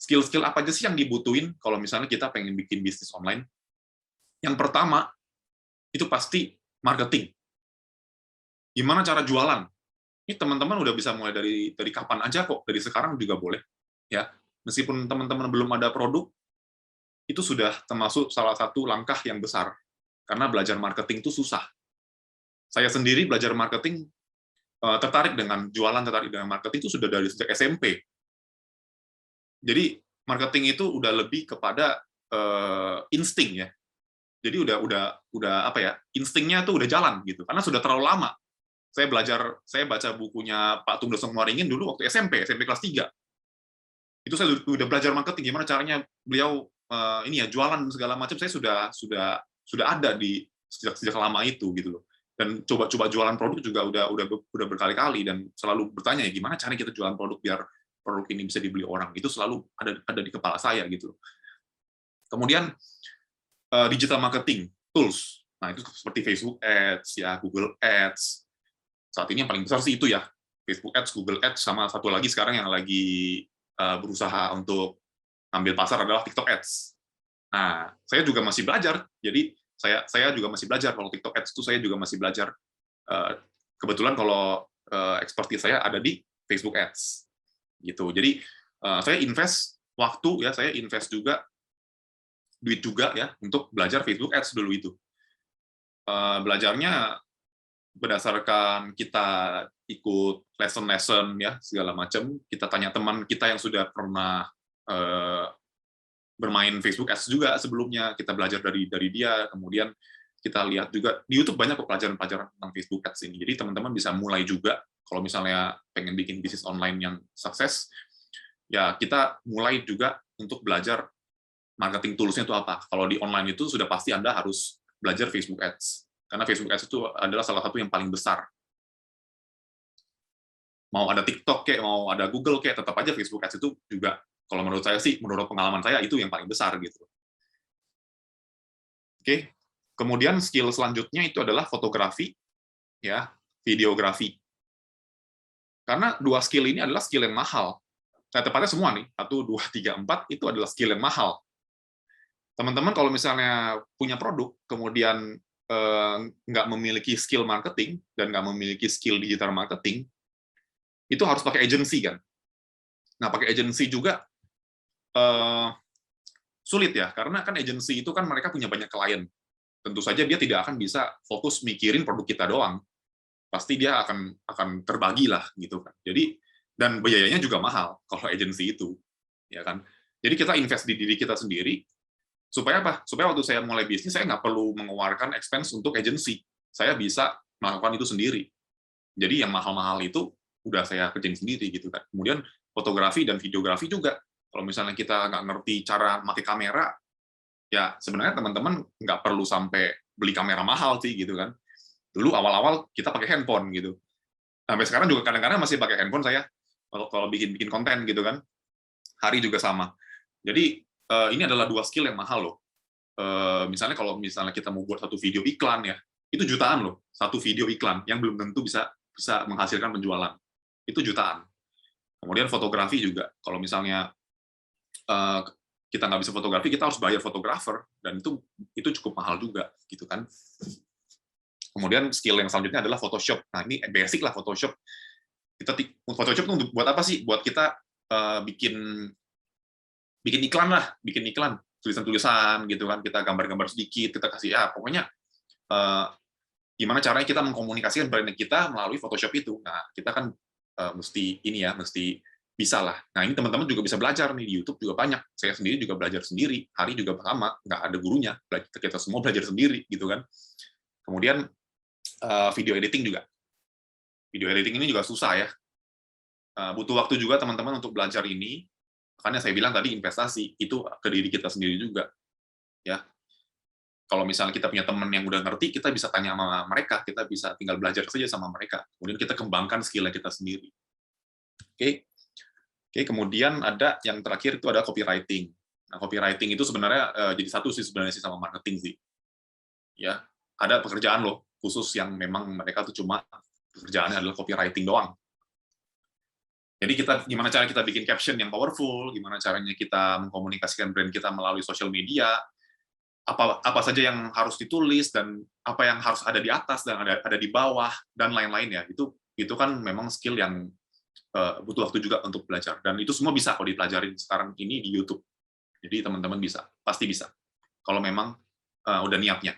skill-skill apa aja sih yang dibutuhin kalau misalnya kita pengen bikin bisnis online? Yang pertama, itu pasti marketing. Gimana cara jualan? Ini teman-teman udah bisa mulai dari kapan aja kok, dari sekarang juga boleh. Ya, meskipun teman-teman belum ada produk, itu sudah termasuk salah satu langkah yang besar. Karena belajar marketing itu susah. Saya sendiri belajar marketing, tertarik dengan jualan, tertarik dengan marketing itu sudah dari sejak SMP. Jadi marketing itu udah lebih kepada insting ya. Jadi udah apa ya? Instingnya tuh udah jalan gitu. Karena sudah terlalu lama. Saya baca bukunya Pak Tung Desem Waringin dulu waktu SMP kelas 3. Itu saya udah belajar marketing, gimana caranya beliau ini ya jualan segala macam, saya sudah ada di sejak lama itu gitu loh. Dan coba jualan produk juga udah berkali-kali dan selalu bertanya ya gimana caranya kita jualan produk biar produk ini bisa dibeli orang. Itu selalu ada di kepala saya gitu loh. Kemudian digital marketing tools. Nah, itu seperti Facebook Ads ya, Google Ads. Saat ini yang paling besar sih itu ya, Facebook Ads, Google Ads, sama satu lagi sekarang yang lagi berusaha untuk ambil pasar adalah TikTok Ads. Nah, saya juga masih belajar. Jadi saya juga masih belajar kalau TikTok Ads itu saya juga masih belajar. Kebetulan kalau expertise saya ada di Facebook Ads. Gitu. Jadi saya invest waktu ya, saya invest juga duit juga ya untuk belajar Facebook Ads dulu itu. Belajarnya berdasarkan kita ikut lesson ya segala macam, kita tanya teman kita yang sudah pernah bermain Facebook Ads juga sebelumnya, kita belajar dari dia, kemudian kita lihat juga di YouTube banyak pelajaran-pelajaran tentang Facebook Ads ini. Jadi teman-teman bisa mulai juga kalau misalnya pengen bikin bisnis online yang sukses, ya kita mulai juga untuk belajar marketing tools-nya itu apa. Kalau di online itu sudah pasti Anda harus belajar Facebook Ads. Karena Facebook Ads itu adalah salah satu yang paling besar. Mau ada TikTok kayak, mau ada Google kayak, tetap aja Facebook Ads itu juga, kalau menurut saya sih, menurut pengalaman saya itu yang paling besar gitu. Oke, kemudian skill selanjutnya itu adalah fotografi, ya, videografi. Karena dua skill ini adalah skill yang mahal. Nah, tepatnya semua nih, 1, 2, 3, 4 itu adalah skill yang mahal. Teman-teman kalau misalnya punya produk, kemudian nggak memiliki skill marketing dan nggak memiliki skill digital marketing, itu harus pakai agency kan. Nah, pakai agency juga sulit ya, karena kan agency itu kan mereka punya banyak klien. Tentu saja dia tidak akan bisa fokus mikirin produk kita doang. Pasti dia akan terbagi lah gitu kan. Jadi dan biayanya juga mahal kalau agency itu, ya kan. Jadi kita invest di diri kita sendiri. Supaya apa? Supaya waktu saya mulai bisnis, saya nggak perlu mengeluarkan expense untuk agency. Saya bisa melakukan itu sendiri. Jadi yang mahal-mahal itu udah saya kerjain sendiri gitu kan. Kemudian fotografi dan videografi juga. Kalau misalnya kita nggak ngerti cara pakai kamera, ya sebenarnya teman-teman nggak perlu sampai beli kamera mahal sih gitu kan. Dulu awal-awal kita pakai handphone gitu. Sampai sekarang juga kadang-kadang masih pakai handphone saya kalau bikin konten gitu kan. Hari juga sama. Jadi ini adalah dua skill yang mahal loh. Misalnya kalau misalnya kita mau buat satu video iklan ya, itu jutaan loh, satu video iklan yang belum tentu bisa menghasilkan penjualan. Itu jutaan. Kemudian fotografi juga, kalau misalnya kita nggak bisa fotografi, kita harus bayar fotografer, dan itu cukup mahal juga, gitu kan. Kemudian skill yang selanjutnya adalah Photoshop. Nah ini basic lah Photoshop. Photoshop itu buat apa sih? Buat kita bikin iklan lah, bikin iklan, tulisan-tulisan gitu kan, kita gambar-gambar sedikit, kita kasih pokoknya gimana caranya kita mengkomunikasikan brand kita melalui Photoshop itu. Nah, kita kan mesti bisa lah. Nah, ini teman-teman juga bisa belajar nih di YouTube juga banyak. Saya sendiri juga belajar sendiri, Hari juga sama, nggak ada gurunya, kita semua belajar sendiri gitu kan. Kemudian video editing juga. Video editing ini juga susah ya. Butuh waktu juga teman-teman untuk belajar ini. Makanya saya bilang tadi investasi itu ke diri kita sendiri juga, ya. Kalau misalnya kita punya teman yang udah ngerti, kita bisa tanya sama mereka, kita bisa tinggal belajar saja sama mereka. Kemudian kita kembangkan skill kita sendiri. Oke, kemudian ada yang terakhir itu ada copywriting. Nah, copywriting itu sebenarnya jadi satu sih sebenarnya sih sama marketing sih. Ya, ada pekerjaan loh khusus yang memang mereka tuh cuma pekerjaannya adalah copywriting doang. Jadi gimana cara kita bikin caption yang powerful, gimana caranya kita mengkomunikasikan brand kita melalui sosial media, apa saja yang harus ditulis dan apa yang harus ada di atas dan ada di bawah dan lain-lain ya. Itu kan memang skill yang butuh waktu juga untuk belajar, dan itu semua bisa kalau dipelajarin sekarang ini di YouTube. Jadi teman-teman pasti bisa kalau memang udah niatnya.